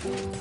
Thank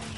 you.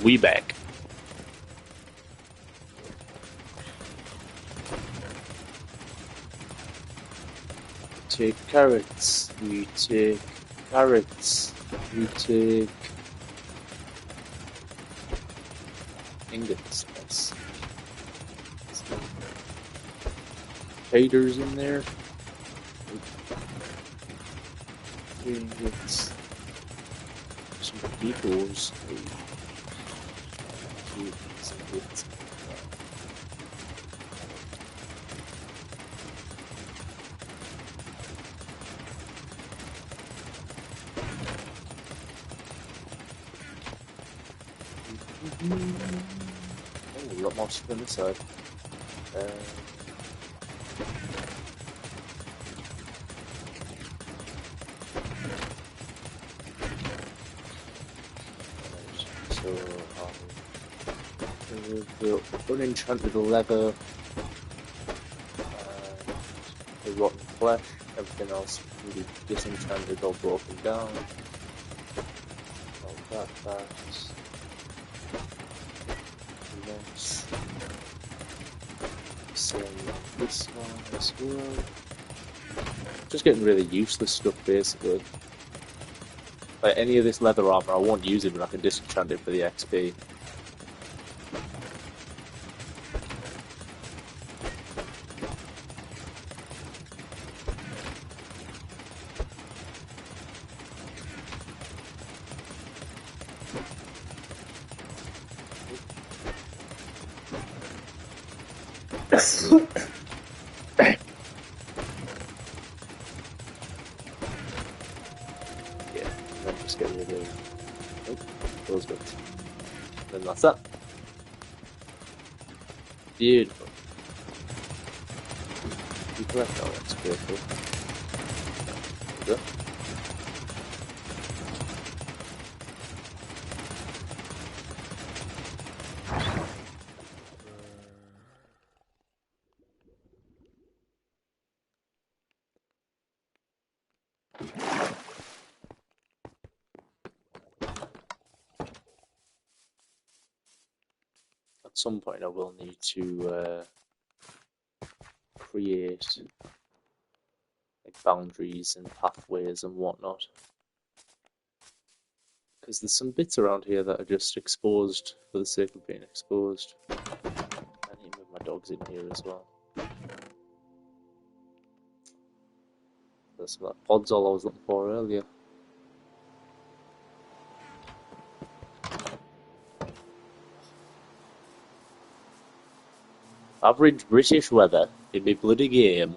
we back. Take carrots. We take carrots. We take ingots. That's taters in there. Ingots. Some potatoes. Oh, a lot more stuff on this side. So, the unenchanted leather, the rotten flesh, everything else can be disenchanted or broken down. All that's nice. Same this one as well. Just getting really useless stuff basically. Like any of this leather armor, I won't use it, but I can disenchant it for the XP. Yeah, I'm just getting rid of those bits. Then that's that. Beautiful. You collect all that's beautiful. There we go. At some point I will need to create like boundaries and pathways and whatnot. Because there's some bits around here that are just exposed for the sake of being exposed. I need to move my dogs in here as well. That's that pod's all I was looking for earlier. Average British weather in my bloody game.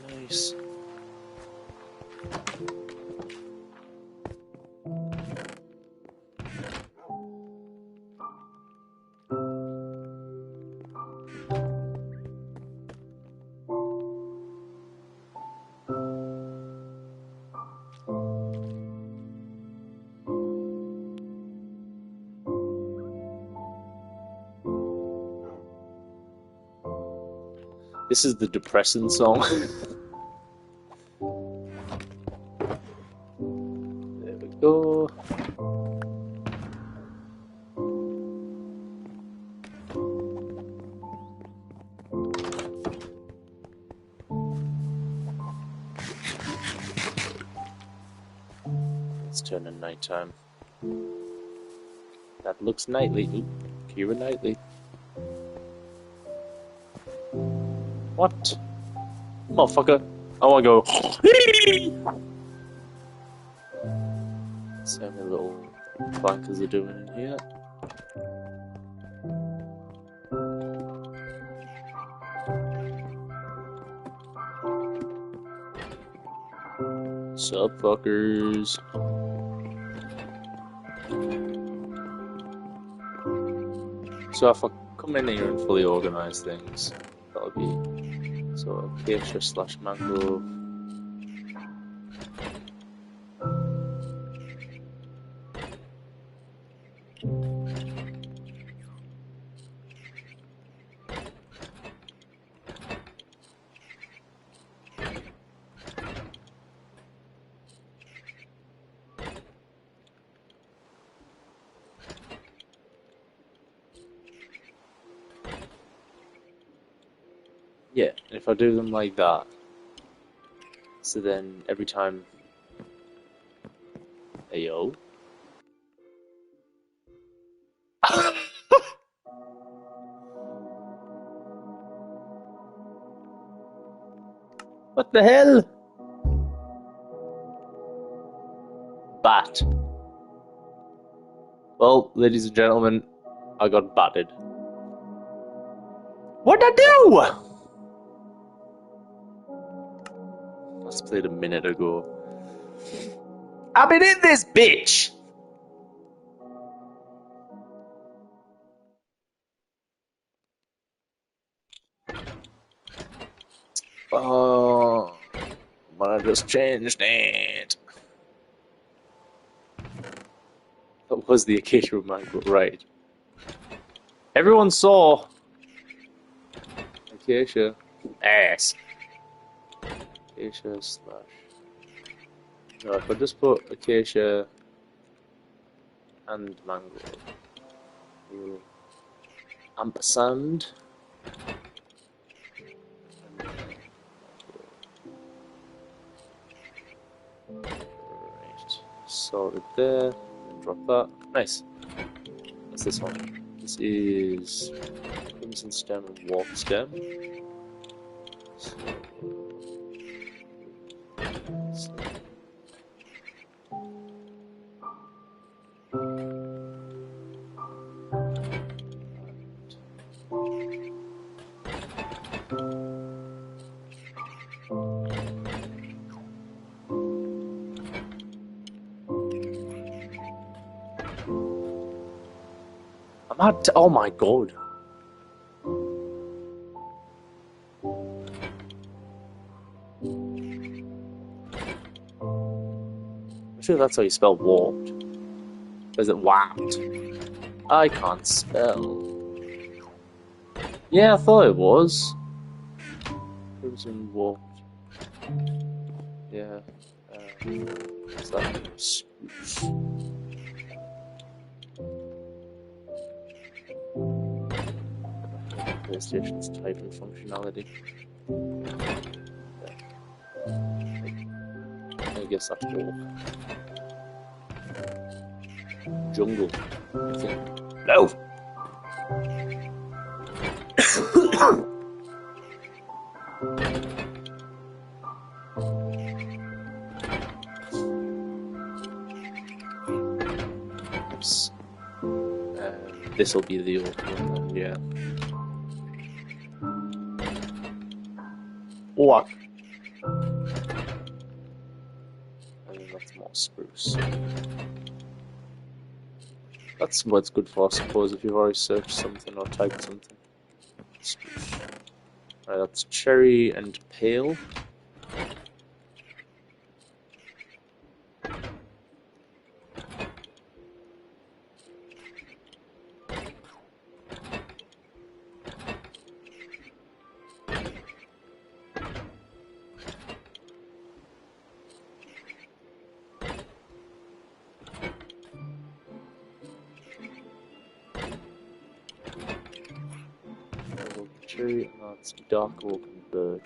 Nice. This is the depressing song. There we go. It's turning nighttime. That looks nightly. Ooh, Keira Knightley. What? Motherfucker. I wanna go. See how many little flankers are doing in here. Sup, fuckers? So if I come in here and fully organise things, that'll be so acacia / mangrove. if I do them like that, so then every time, hey yo, what the hell? Bat. Well, ladies and gentlemen, I got batted. What'd I do? Let's play it a minute ago. I've been in this bitch! Oh, but I just changed it. That was the acacia mango, right? Everyone saw acacia ass. Acacia slash. No, if I just put acacia and mango, ampersand. Right, sorted there. Drop that. Nice. What's this one? This is crimson stem and warp stem. I'm at. Oh my god. I'm sure that's how you spell warped. Or is it warped? I can't spell. Yeah, I thought it was. Crimson warped. Yeah. What's that? Spruce. PlayStation's typing functionality. Yeah. I guess that's all. Jungle. I think. No! Oops. This'll be the old one then, yeah. What? I think that's more spruce. That's what it's good for, I suppose, if you've already searched something or typed something. Spruce. Right, that's cherry and pale. Cherry, and that's dark oak and birch.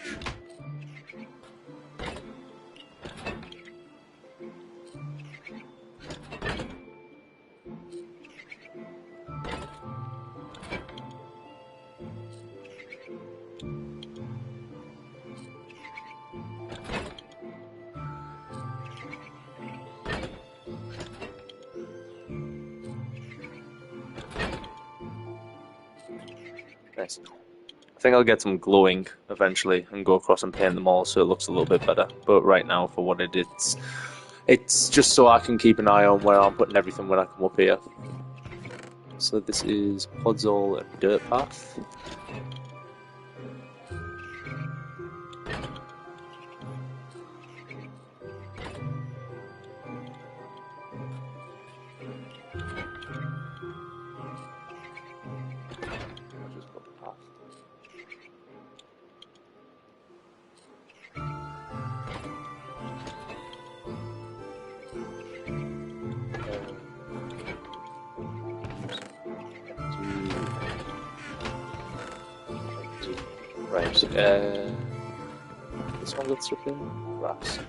Nice. I think I'll get some glowing eventually and go across and paint them all so it looks a little bit better. But right now, for what it's just so I can keep an eye on where I'm putting everything when I come up here. So this is Podzol and Dirt Path. Right. This one got stuck in grass.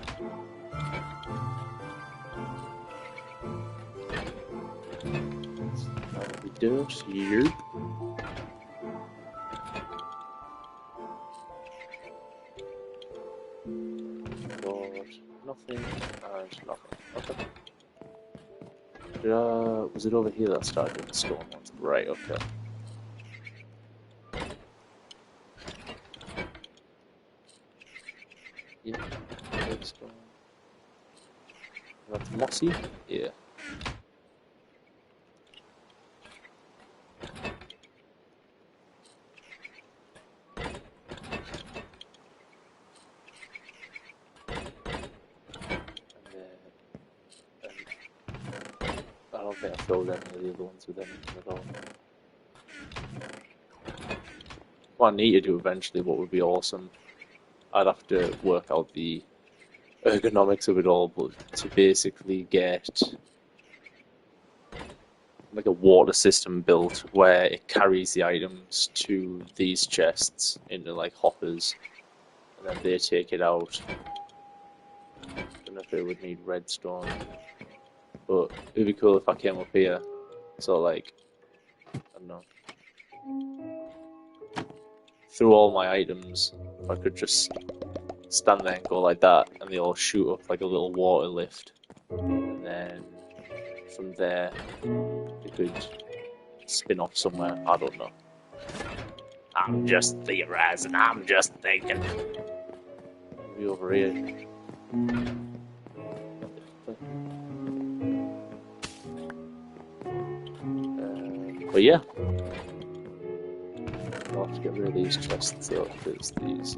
That'll be dirt. Yep. Got nothing and nothing. Okay. Was it over here that started doing the stone ones? Right, okay. Yeah, stone. That's mossy? Yeah. I don't think I filled any of the other ones with anything at all. What I need to do eventually, what would be awesome, I'd have to work out the ergonomics of it all, but to basically get like a water system built where it carries the items to these chests into like hoppers, and then they take it out. I don't know if it would need redstone, but it'd be cool if I came up here. So like, I don't know, through all my items, if I could just stand there and go like that, and they all shoot up like a little water lift, and then from there it could spin off somewhere. I don't know. I'm just theorizing. I'm just thinking. Maybe over here. But yeah, I'll have to get rid of these chests though, because these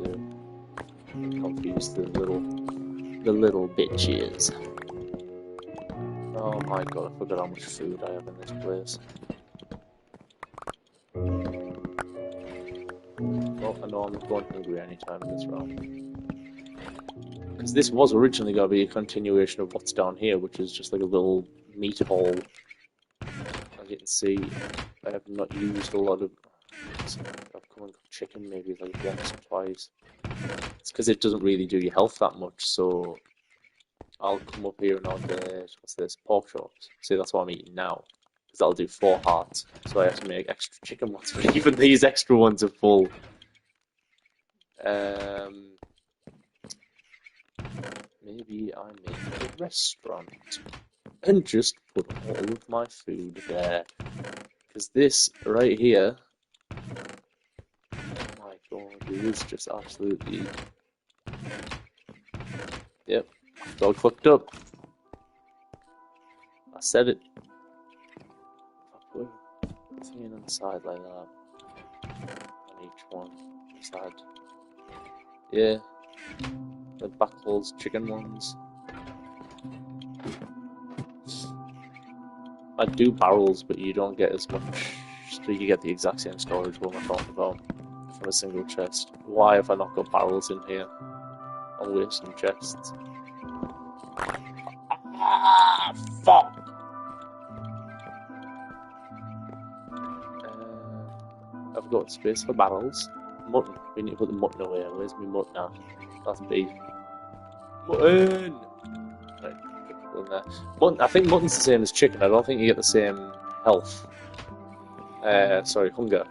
confuse the little bitches. Oh my god, I forgot how much food I have in this place. Well, I know I'm not going hungry anytime in this round. Because this was originally going to be a continuation of what's down here, which is just like a little meat hall. As you can see, I have not used a lot of... I've come and got chicken maybe like once or twice. It's because it doesn't really do your health that much, so I'll come up here and I'll get, what's this, pork chops. See, that's what I'm eating now. Because that'll do 4 hearts. So I have to make extra chicken ones, but even these extra ones are full. Maybe I make a restaurant and just put all of my food there. Because this right here, oh my god, it is just absolutely... Yep, dog fucked up. I said it. If I put a thing on the side like that, on each one, side. Yeah, the backballs, chicken ones. I do barrels, but you don't get as much. So you get the exact same storage what I'm talking about from a single chest. Why have I not got barrels in here? I'm wasting chests. Ah, fuck! I've got space for barrels. Mutton. We need to put the mutton away. Where's my mutton at? That's beef. Mutton! Right, in there. Mutton, I think mutton's the same as chicken. I don't think you get the same health. Sorry, hunger.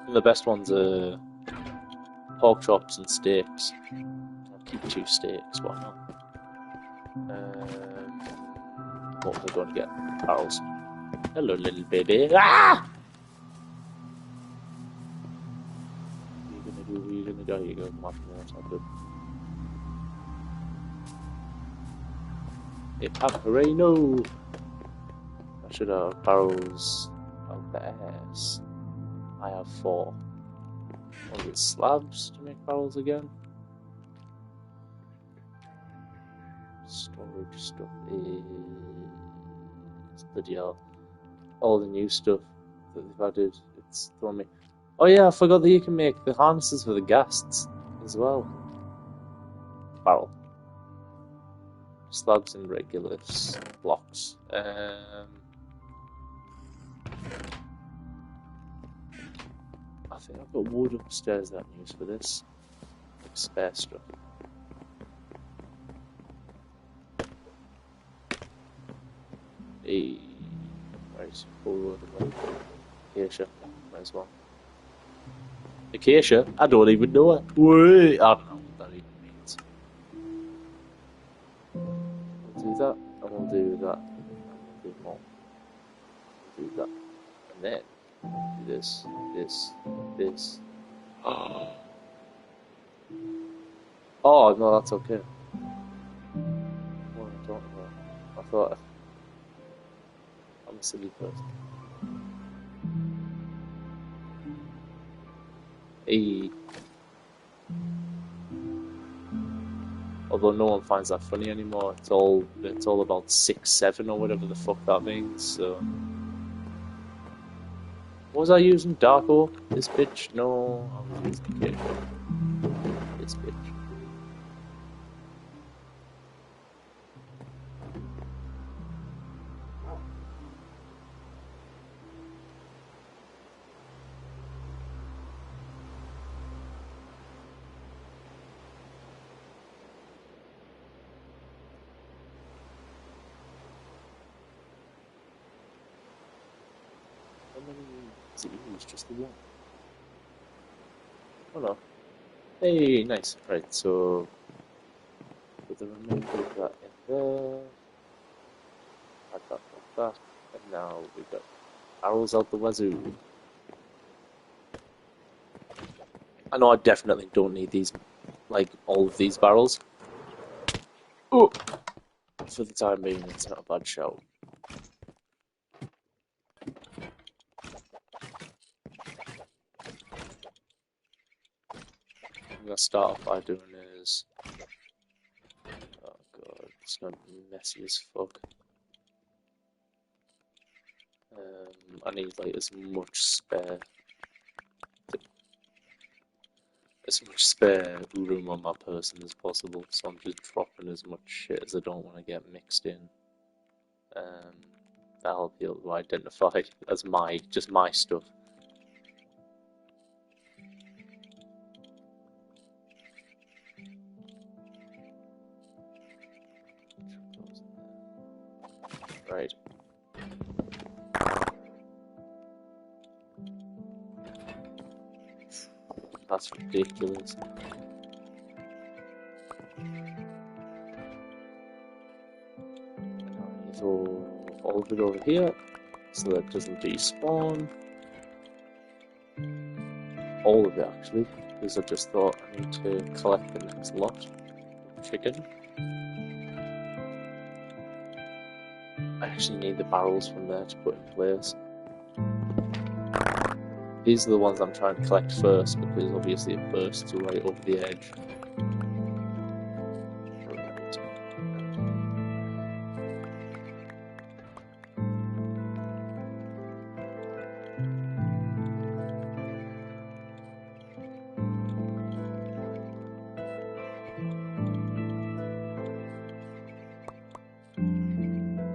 And the best ones are pork chops and steaks. I'll keep 2 steaks, why not? What we're going to get? Barrels. Hello, little baby. Ah! What are you gonna do? You go, come on, that's not good. Hooray, no! I should have barrels of the ass. I have 4. Was it slabs to make barrels again? Storage stuff is bloody hell. All the new stuff that they've added, it's throwing me. Oh yeah, I forgot that you can make the harnesses for the ghasts as well. Barrel. Slabs and regular blocks. I think I've got wood upstairs that I can use for this. Like spare stuff. Hey, right, full load of wood. Acacia, might as well. Acacia? I don't even know it. Wait, I don't know what that even means. We'll do that, and we'll do that, and we'll do more. We'll do that, and then do this, this. Oh, no, that's okay. What am I talking about? I thought I'm a silly person. Hey. Although no one finds that funny anymore. It's all about 6'7" or whatever the fuck that means. So, what was I using? Dark oak? This bitch? No, I was using Acacia. This bitch. How many is it used? Just the one? Oh no. Hey, nice. Right, so put the remainder of that in there. Add that like that. And now we've got arrows out the wazoo. I know I definitely don't need these, like, all of these barrels. Oh! For the time being, it's not a bad shout. I'm gonna start off by doing is... Oh god, it's gonna be messy as fuck. I need, like, as much spare room on my person as possible, so I'm just dropping as much shit as I don't want to get mixed in. That'll be able to identify as just my stuff. Right. That's ridiculous. Throw all of it over here so that it doesn't despawn. All of it actually, because I just thought I need to collect the next lot of chicken. I actually need the barrels from there to put in place. These are the ones I'm trying to collect first because obviously it bursts right over the edge.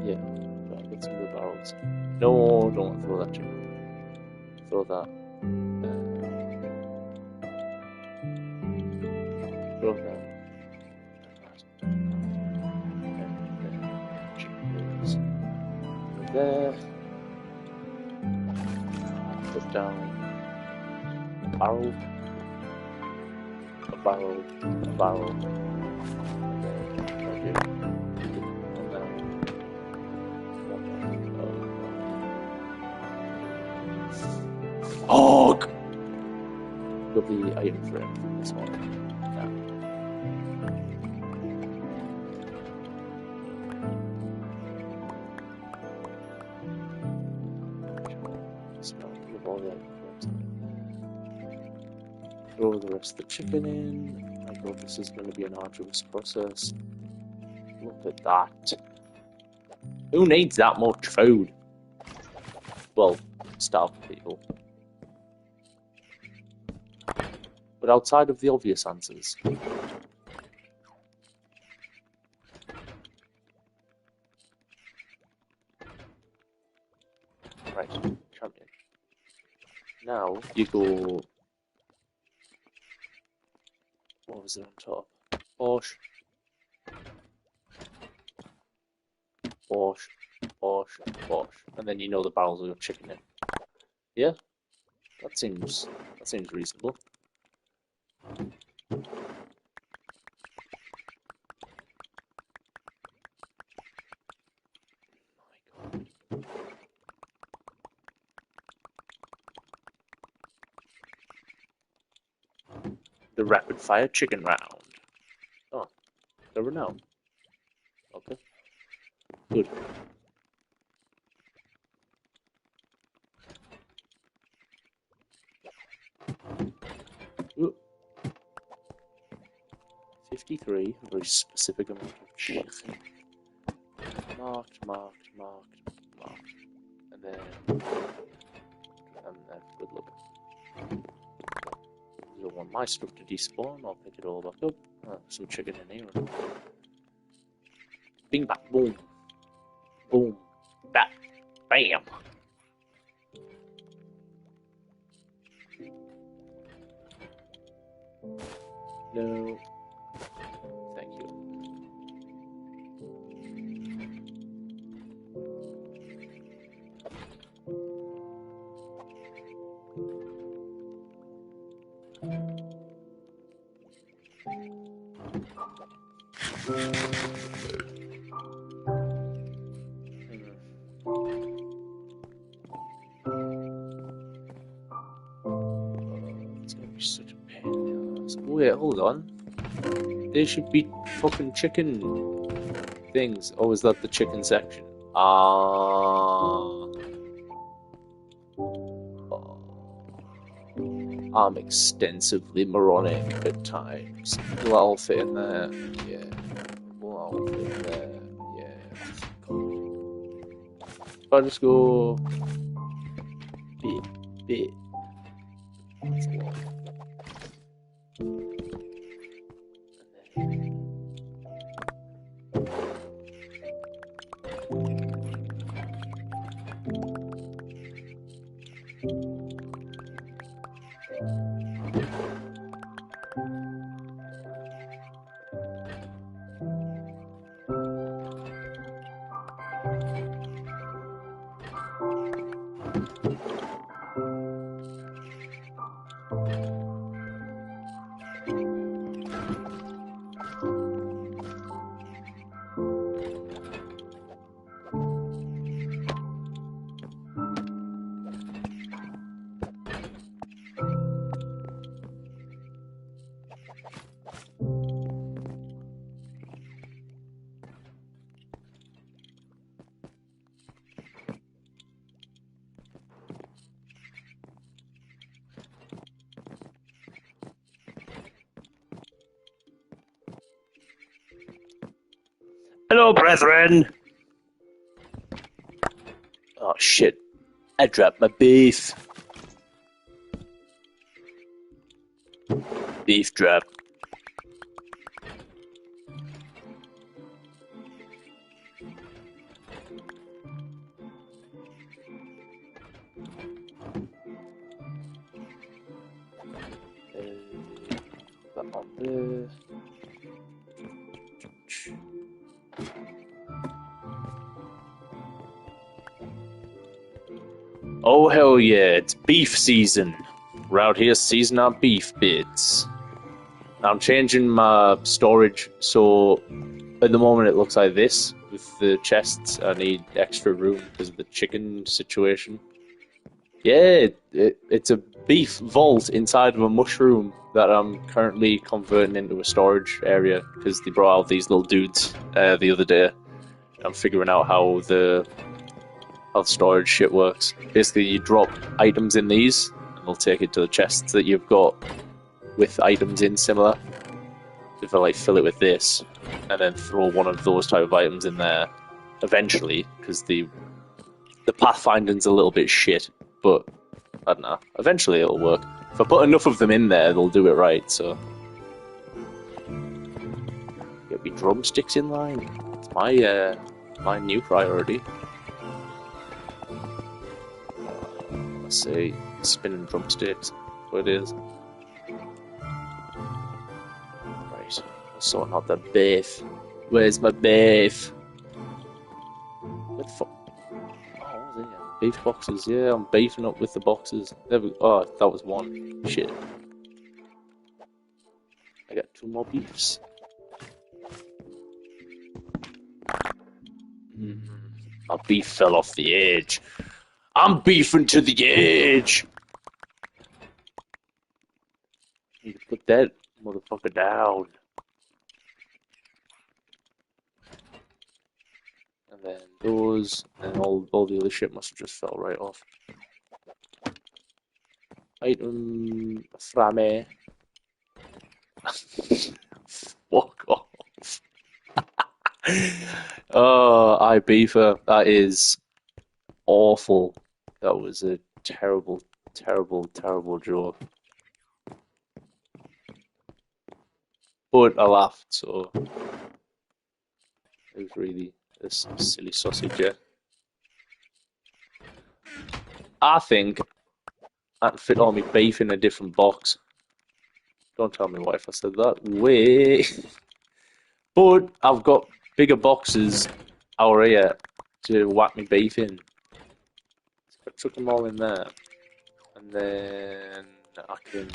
Yeah, try and get some of the barrels. No, don't throw that chicken. Throw that. Throw that. There. Put down a barrel, a barrel, a barrel. Oh! Got the item frame from this one. Throw the rest of the chicken in. I thought this is going to be an arduous process. Look at that. Who needs that much food? Well, starved people. But outside of the obvious answers. Right, champion. Now you go What was it on top? Porsche. Porsche. Porsche. Porsche. And then you know the barrels will got chicken in. Yeah? That seems reasonable. The rapid fire chicken round. Oh, never know. Okay. Good. Ooh. 53, a very specific amount of chicken. Marked. And then good look. I don't want my stuff to despawn, I'll pick it all back up. Oh, some chicken in here. Bing bang boom. Boom. That. Bam. No. Thank you. It's gonna be such a pain in the ass. Wait, hold on. There should be fucking chicken things. Oh, is that the chicken section? I'm extensively moronic at times. Will all fit in there? Yeah. Will all fit in there? Yeah. If I just go bit. That's a lot. Hello, brethren! Oh shit. I dropped my beef. Beef drop. That on there. Oh hell yeah, it's beef season. We're out here seasoning our beef bits. I'm changing my storage, so at the moment it looks like this. With the chests, I need extra room because of the chicken situation. Yeah, it's a beef vault inside of a mushroom that I'm currently converting into a storage area because they brought out these little dudes the other day. I'm figuring out how the storage shit works. Basically, you drop items in these, and they'll take it to the chests that you've got with items in similar. If I fill it with this, and then throw one of those type of items in there, eventually, because the pathfinding's a little bit shit, but I don't know. Eventually, it'll work. If I put enough of them in there, they'll do it right. So, get me drumsticks in line. It's my new priority. Let's see, spinning drumsticks. That's what it is. Sorting out that beef. Where's my beef? What the fuck? Oh, there. Beef boxes. Yeah, I'm beefing up with the boxes. There we go. Oh, that was one. Shit. I got 2 more beefs. My beef fell off the edge. I'm beefing to the edge. Need to put that motherfucker down. And then those, and all the other shit must have just fell right off. Item frame. Fuck off. Oh, beefer. That is awful. That was a terrible, terrible, terrible joke. But I laughed, so it was really a silly sausage, yeah. I think I can fit all my beef in a different box. Don't tell me wife I said that. Way. But I've got bigger boxes out here to whack my beef in. So I chuck them all in there. And then I can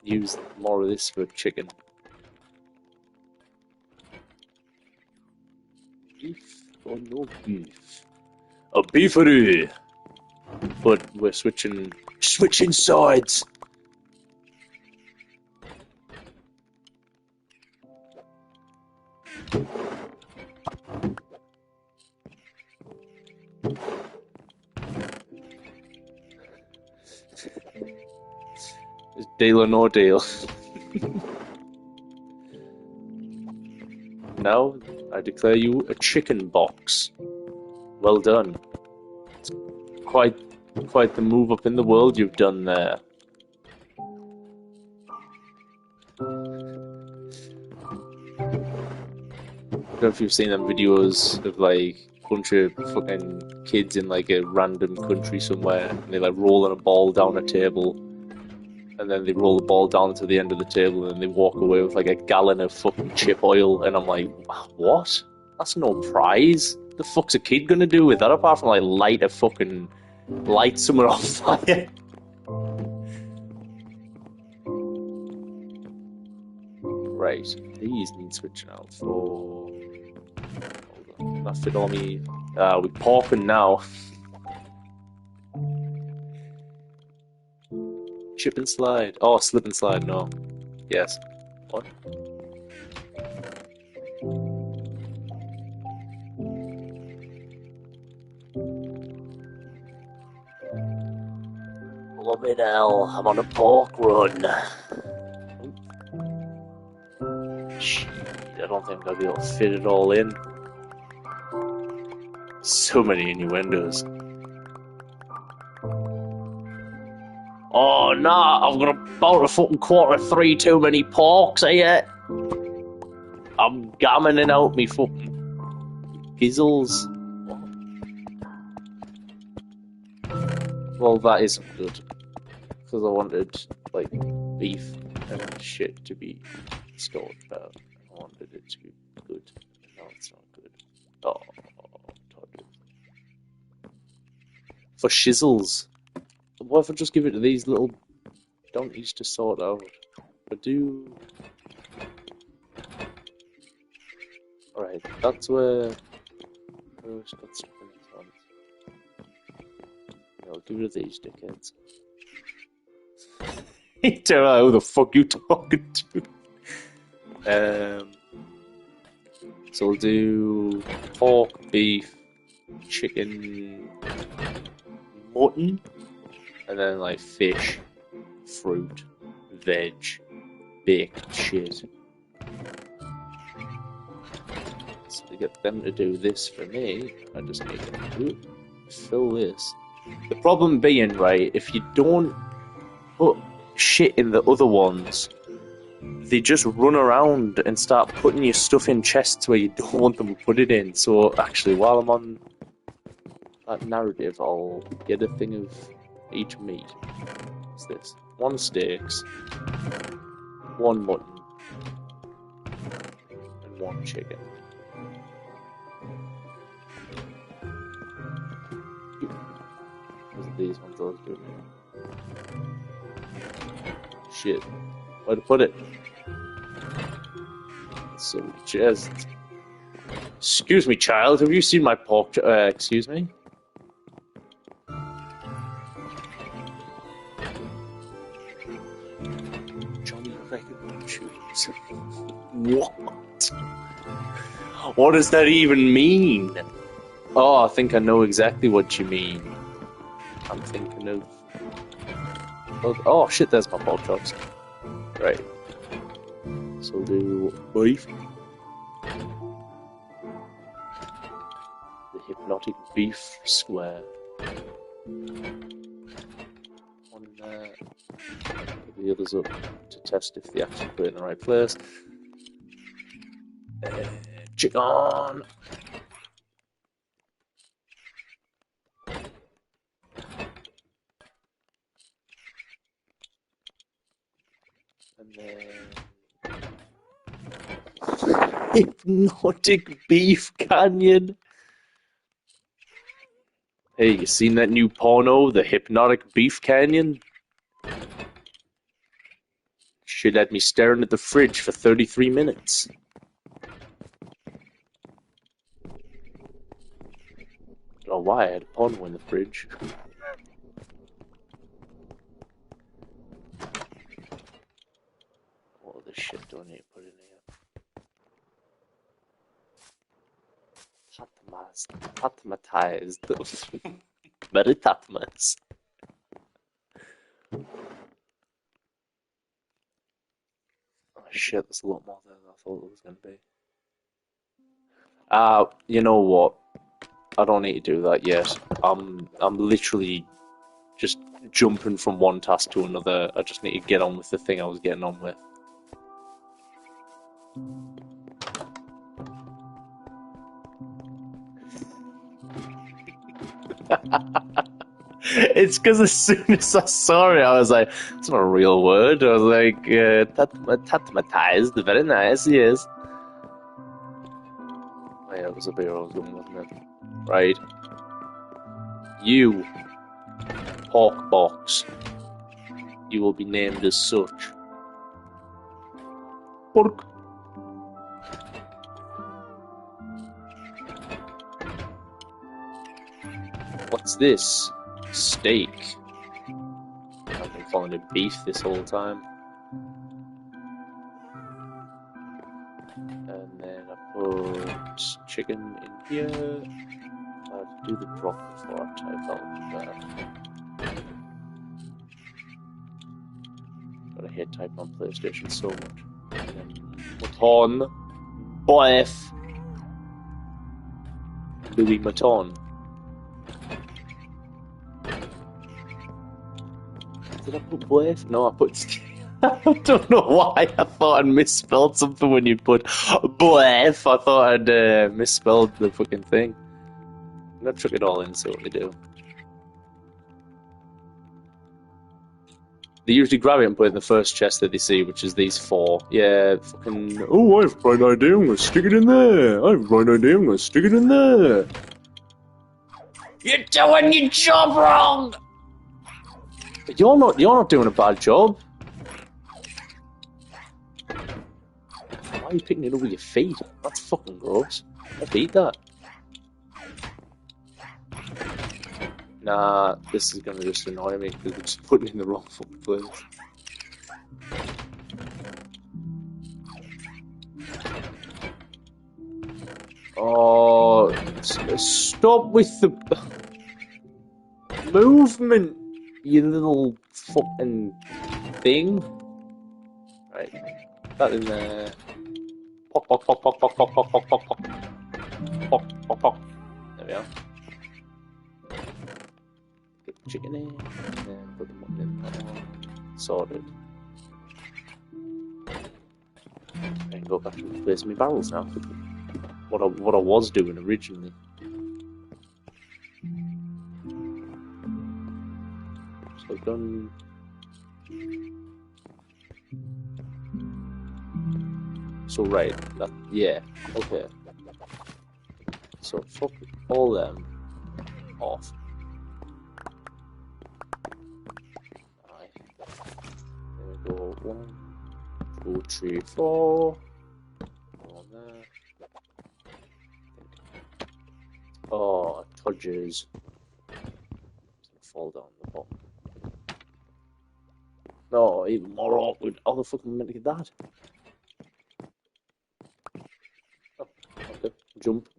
use more of this for chicken. Beef or no beef? A beefery! But we're switching sides! It's deal or no deal. Now, I declare you a chicken box. Well done. It's quite the move up in the world you've done there. I don't know if you've seen them videos of like a bunch of fucking kids in like a random country somewhere, and they like rolling a ball down a table, and then they roll the ball down to the end of the table, and then they walk away with like a gallon of fucking chip oil, and I'm like, what? That's no prize. The fuck's a kid gonna do with that apart from like light someone on fire? Right, these need switching out for. Hold on, that fit all me. We're porking now. Chip and slide. Oh, slip and slide. No. Yes. What? Blooming hell, I'm on a pork run. Shit, I don't think I'll be able to fit it all in. So many innuendos. Oh nah, I've got about a fucking Q3 too many porks here. I'm gammoning out me fucking gizzles. Well, that isn't good. Because I wanted, like, beef and shit to be stored better. I wanted it to be good. No, it's not good. Oh, for shizzles. What if I just give it to these little donkeys to sort out? But do. Alright, that's where. Where's got stuff in his hands? I'll give it to these dickheads. You don't know who the fuck you talking to. So we'll do pork, beef, chicken, mutton, and then like fish, fruit, veg, baked shit. So to get them to do this for me, I just need to fill this. The problem being, right, if you don't put shit in the other ones, they just run around and start putting your stuff in chests where you don't want them to put it in. So actually, while I'm on that narrative, I'll get a thing of each meat. What's this? 1 steaks, 1 mutton, one chicken. Those are these ones I was doing. Shit. Where'd I put it? So just... Excuse me, child. Have you seen my pork... excuse me? Johnny Recognition shoes. What? What does that even mean? Oh, I think I know exactly what you mean. I'm thinking of... Oh shit, there's my pork chops. Right. So we'll do beef. The hypnotic beef square. One there. Put the others up to test if they actually put it in the right place. Chicken! And then... Hypnotic Beef Canyon! Hey, you seen that new porno, The Hypnotic Beef Canyon? She had me staring at the fridge for 33 minutes. I don't know why I had a porno in the fridge. What other shit do I need to put in here? Tatmatized. Very tatmas. Oh shit, there's a lot more there than I thought there was going to be. You know what? I don't need to do that yet. I'm literally just jumping from one task to another. I just need to get on with the thing I was getting on with. It's because as soon as I saw it, I was like, "It's not a real word." I was like, "Tatmatized, very nice, yes." Oh, yeah, it was a beer I was going, wasn't it? Right. You, pork box. You will be named as such. Pork. What's this? Steak. I've been calling it beef this whole time. And then I put chicken in here. I have to do the drop before I type out that. But I hate typing on PlayStation so much. And then Maton. Boef. Louis Maton. Did I put boef? No, I put... I don't know why I thought I'd misspelled something when you put boef. I thought I'd misspelled the fucking thing. I'm gonna chuck it all in, see what they do. They usually grab it and put it in the first chest that they see, which is these four. Yeah, fucking... Oh, I have a bright idea, I'm gonna stick it in there. I have a bright idea, I'm gonna stick it in there. You're doing your job wrong! You're not doing a bad job. Why are you picking it up with your feet? That's fucking gross. I'd eat that. Nah, this is gonna just annoy me because we're just putting it in the wrong fucking place. Oh, stop with the movement, you little fucking thing. Right, that in there. Pop, pop, pop, pop, pop, pop, pop, pop, pop, pop. Pop, pop, pop. There we are. Get the chicken in, and then put the mutton in that one. Sorted. I can go back and replace my barrels now. What I was doing originally. So I've done... So right, that yeah, okay. So fuck all them off. Right. There we go. 1, 2, 3, 4. Go on there. Oh, tudges. It's gonna fall down the bottom. No, even more awkward. How the fuck am I meant to get that? Oh, okay.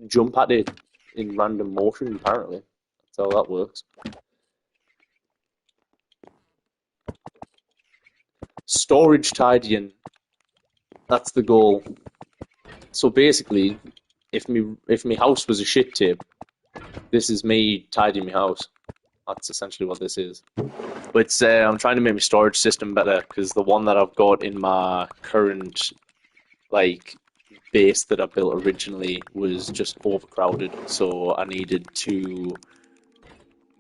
Jump at it in random motion, apparently. That's how that works. Storage tidying. That's the goal. So basically, if me house was a shit tip, this is me tidying my house. That's essentially what this is. But I'm trying to make my storage system better because the one that I've got in my current base that I built originally was just overcrowded. So I needed to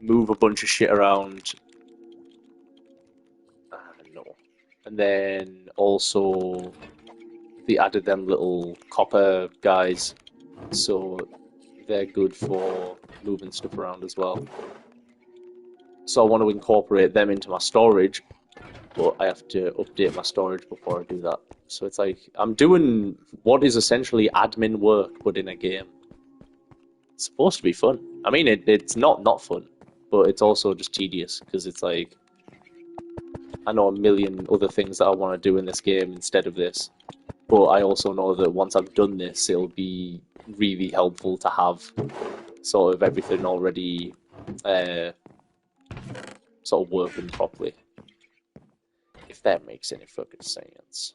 move a bunch of shit around. No. And then also they added them little copper guys, so they're good for moving stuff around as well. So I want to incorporate them into my storage, but I have to update my storage before I do that. So it's like I'm doing what is essentially admin work, but in a game. It's supposed to be fun. I mean, it's not fun, but it's also just tedious because it's like I know a million other things that I want to do in this game instead of this. But I also know that once I've done this, it'll be really helpful to have sort of everything already sort of working properly. If that makes any fucking sense.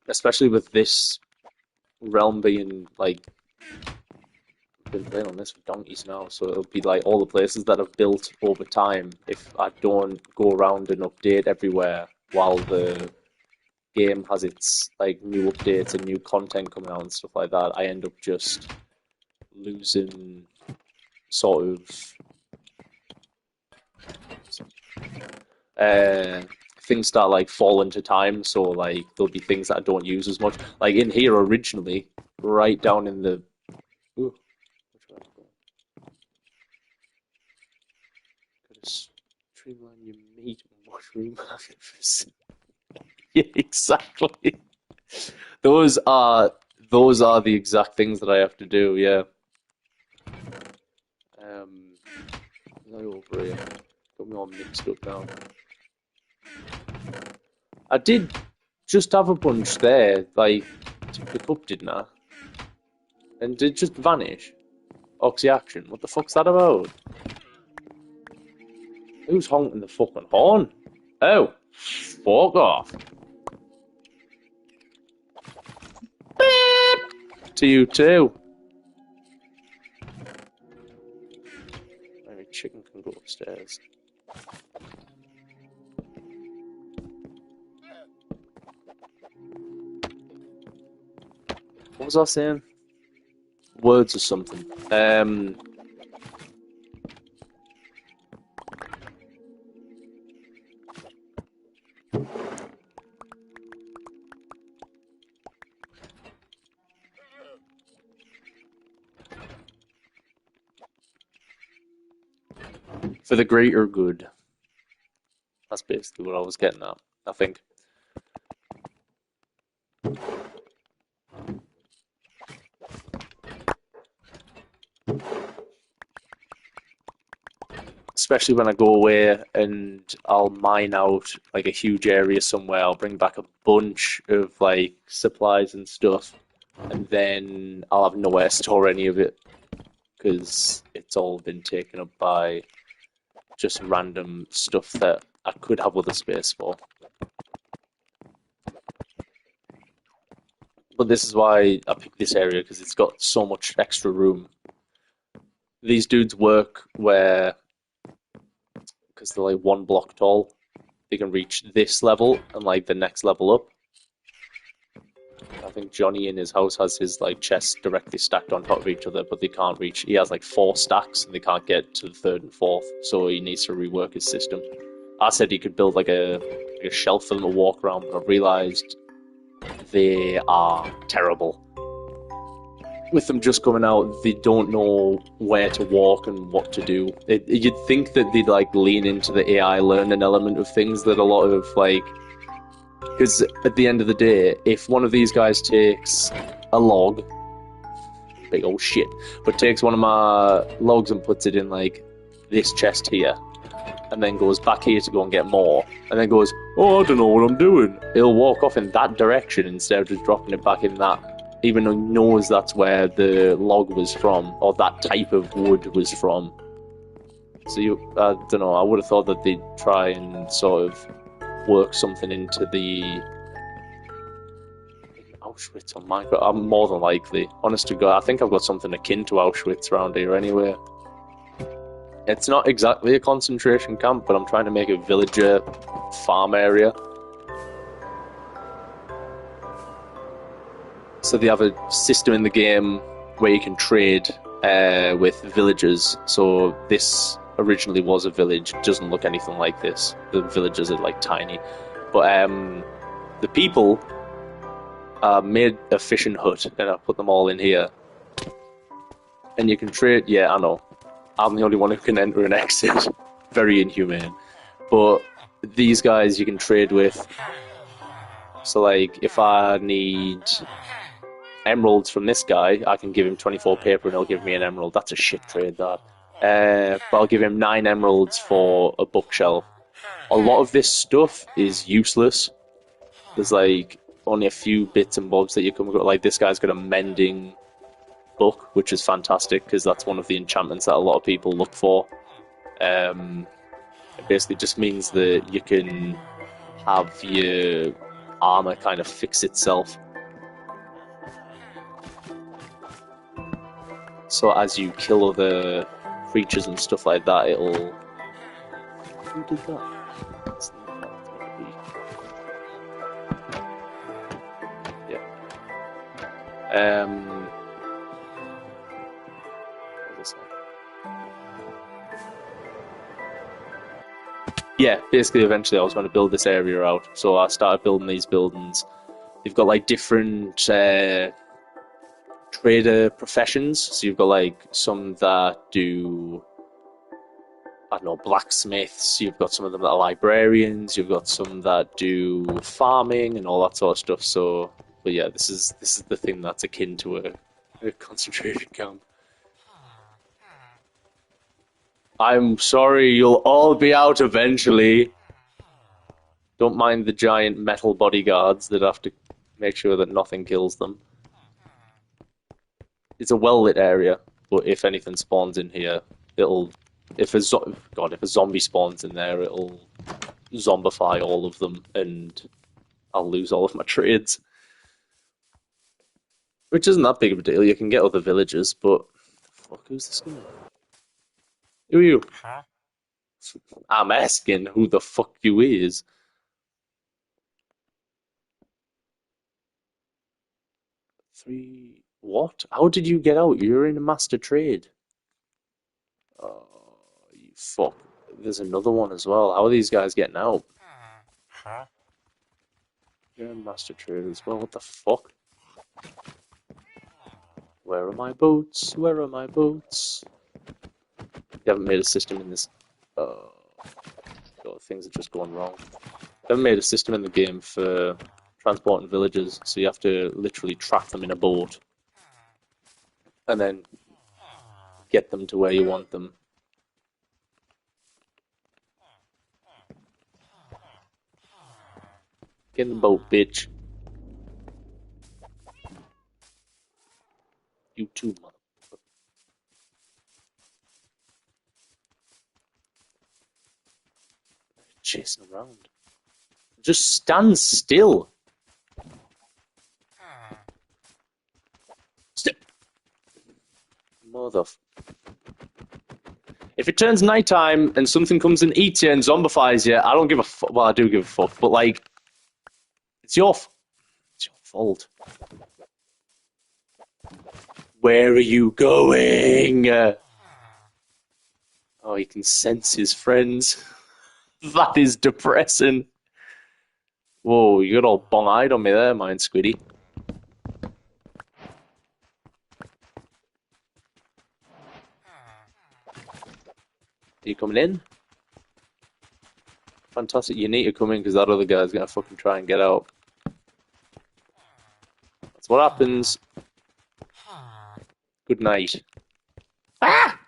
Especially with this realm being like I've been playing on this for donkeys now, so it'll be like all the places that I've built over time. If I don't go around and update everywhere while the game has its like new updates and new content coming out and stuff like that, I end up just losing sort of things start like falling to time. So like there'll be things that I don't use as much. Like in here originally, right down in the ooh, which way am I going? Gotta streamline your meat and mushroom harvest. Yeah, exactly. Those are the exact things that I have to do. Yeah. Over here. Got me all mixed up now. I did just have a bunch there, like to pick up, didn't I? And did it just vanish? Oxy action. What the fuck's that about? Who's honking the fucking horn? Oh, fuck off. Beep! To you too. Maybe chicken can go upstairs. What was I saying? Words or something. For the greater good. That's basically what I was getting at, I think. Especially when I go away and I'll mine out like a huge area somewhere. I'll bring back a bunch of like supplies and stuff, and then I'll have nowhere to store any of it because it's all been taken up by just random stuff that I could have other space for. But this is why I picked this area because it's got so much extra room. These dudes work where, because they're like 1 block tall, they can reach this level and like the next level up. think Johnny in his house has his like chests directly stacked on top of each other, but they can't reach. He has like 4 stacks, and they can't get to the 3rd and 4th, so he needs to rework his system. I said he could build like a shelf for them to walk around, but I've realised they are terrible. With them just coming out, they don't know where to walk and what to do. You'd think that they'd like lean into the AI learning element of things that a lot of like... Because at the end of the day, if one of these guys takes a log, big old shit, but takes one of my logs and puts it in like this chest here, and then goes back here to go and get more, and then goes, oh, I don't know what I'm doing, he'll walk off in that direction instead of just dropping it back in that, even though he knows that's where the log was from, or that type of wood was from. So I don't know, I would have thought that they'd try and sort of work something into the Auschwitz on Minecraft. I'm more than likely, honest to God, I think I've got something akin to Auschwitz around here anyway. It's not exactly a concentration camp, but I'm trying to make a villager farm area. So they have a system in the game where you can trade with villagers. So this originally was a village. It doesn't look anything like this. The villages are like tiny. But the people made a fishing hut, and I put them all in here. And you can trade, yeah, I know. I'm the only one who can enter and exit. Very inhumane. But these guys you can trade with. So like, if I need emeralds from this guy, I can give him 24 paper and he'll give me an emerald. That's a shit trade, that. But I'll give him 9 emeralds for a bookshelf. A lot of this stuff is useless. There's like only a few bits and bobs that you come across. Like this guy's got a mending book, which is fantastic because that's one of the enchantments that a lot of people look for. It basically just means that you can have your armor kind of fix itself. So as you kill other creatures and stuff like that, it'll... Who did that? That's not what it's meant to be. Yeah. What was that? Yeah, basically eventually I was going to build this area out. So I started building these buildings. They've got like different trader professions. So you've got like some that do, I don't know, blacksmiths. You've got some of them that are librarians. You've got some that do farming and all that sort of stuff. So, but yeah, this is the thing that's akin to a concentration camp. I'm sorry, you'll all be out eventually. Don't mind the giant metal bodyguards that have to make sure that nothing kills them. It's a well-lit area, but if anything spawns in here, it'll... if a zombie spawns in there, it'll zombify all of them, and I'll lose all of my trades. Which isn't that big of a deal. You can get other villagers, but... Fuck, who's this guy? Who are you? Huh? I'm asking who the fuck you is. What? How did you get out? You're in a master trade. Oh, you fuck. There's another one as well. How are these guys getting out? Huh? You're in master trade as well. What the fuck? Where are my boats? Where are my boats? You haven't made a system in this... God, things are just going wrong. You haven't made a system in the game for transporting villagers, so you have to literally trap them in a boat. And then get them to where you want them. Get in the boat, bitch. You too, motherfucker. Chasing around. Just stand still. Step. Mother. If it turns nighttime and something comes and eats you and zombifies you, I don't give a fuck. Well, I do give a fuck, but like, it's your fault. fault. Where are you going? Oh, he can sense his friends. That is depressing. Whoa, you got all bong-eyed on me there, mine, Squiddy. Are you coming in? Fantastic, you need to come in because that other guy's gonna fucking try and get out. That's what happens. Good night. Ah!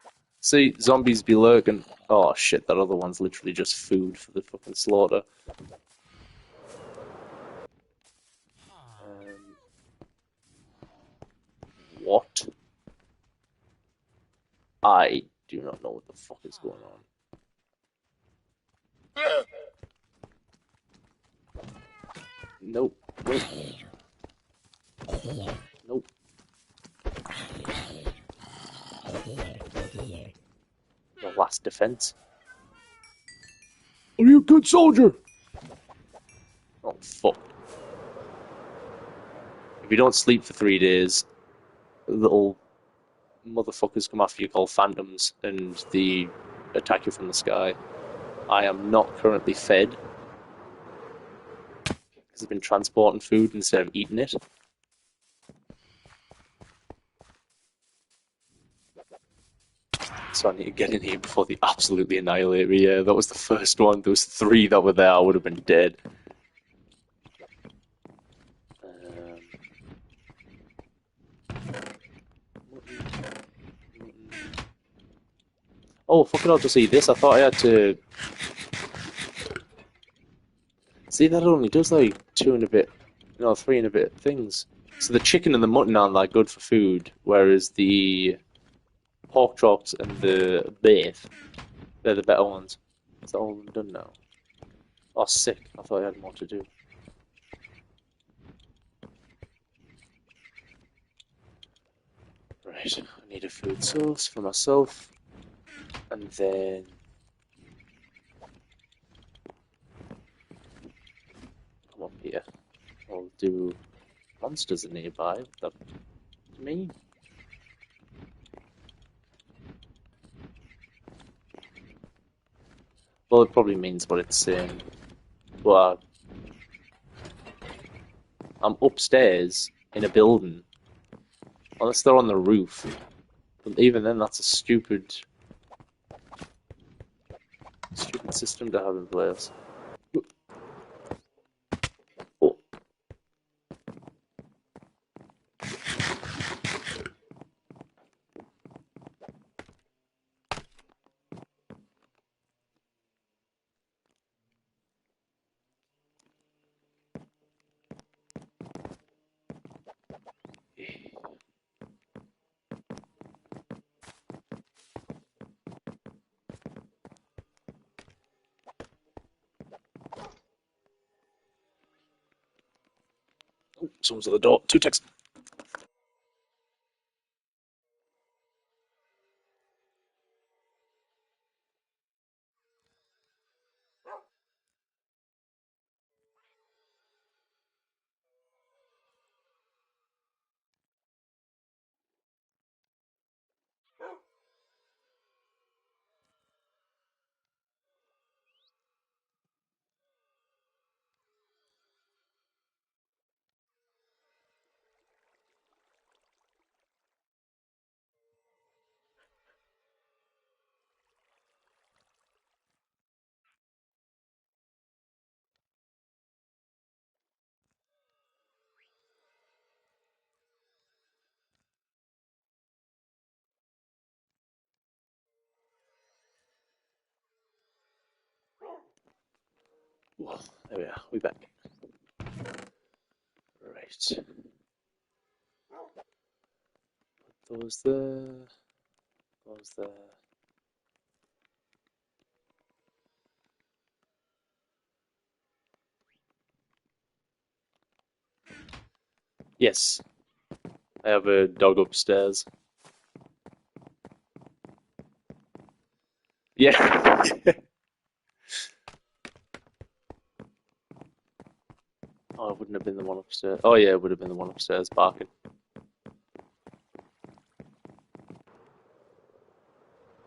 See, zombies be lurking. Oh shit, that other one's literally just food for the fucking slaughter. What? I do not know what the fuck is going on. Nope. Nope. Nope. The last defense. Are you a good soldier? Oh fuck. If you don't sleep for 3 days, little motherfuckers come after you called phantoms and they attack you from the sky. I am not currently fed because I've been transporting food instead of eating it. So I need to get in here before they absolutely annihilate me. Yeah, that was the first one. There was 3 that were there. I would have been dead. Oh, fucking I'll just eat this. I thought I had to... See, that only does like 2 and a bit... No, 3 and a bit things. So the chicken and the mutton aren't that good for food, whereas the pork chops and the beef, they're the better ones. Is that all of them done now? Oh, sick. I thought I had more to do. Right, I need a food source for myself. And then... come up here. I'll do monsters nearby. That me? Well, it probably means what it's saying. Well, I'm upstairs in a building. Unless they're on the roof. But even then, that's a stupid system to have in place. Oh. Oh, someone's at the door. 2 ticks. Whoa, there we are. We're back. Right. Those there. Those there. Yes. I have a dog upstairs. Yeah. Oh Oh, it wouldn't have been the one upstairs. Oh yeah, it would have been the one upstairs barking.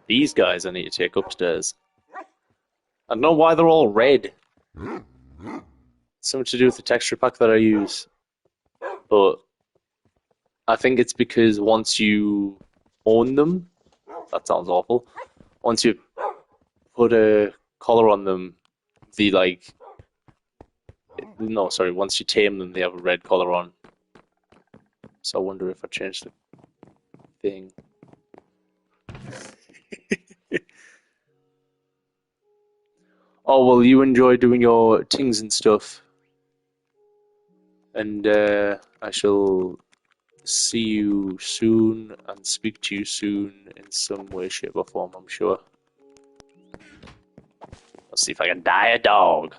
These guys I need to take upstairs. I don't know why they're all red. Something to do with the texture pack that I use. But I think it's because once you own them, that sounds awful. Once you put a collar on them, the like, no, sorry, once you tame them, they have a red collar on. So I wonder if I changed the thing. Oh, well, you enjoy doing your things and stuff. And I shall see you soon and speak to you soon in some way, shape, or form, I'm sure. Let's see if I can die a dog.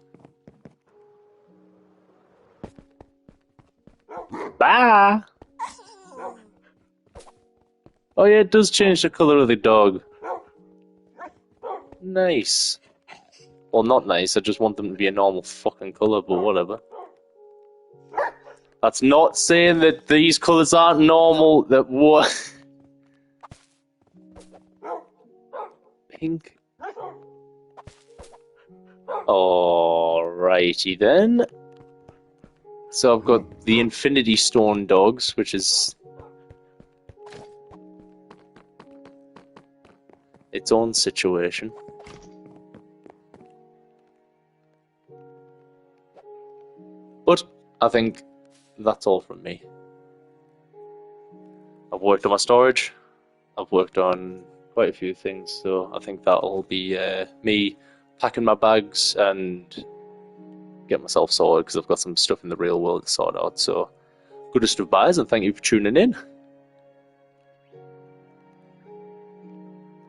Bye! Oh yeah, it does change the colour of the dog. Nice. Well, not nice, I just want them to be a normal fucking colour, but whatever. That's not saying that these colours aren't normal, that what? Pink. Alrighty then. So I've got the Infinity Stone dogs, which is its own situation. But I think that's all from me. I've worked on my storage. I've worked on quite a few things, so I think that'll be me packing my bags and get myself sorted because I've got some stuff in the real world to sort out. So, good stuff, guys, and thank you for tuning in.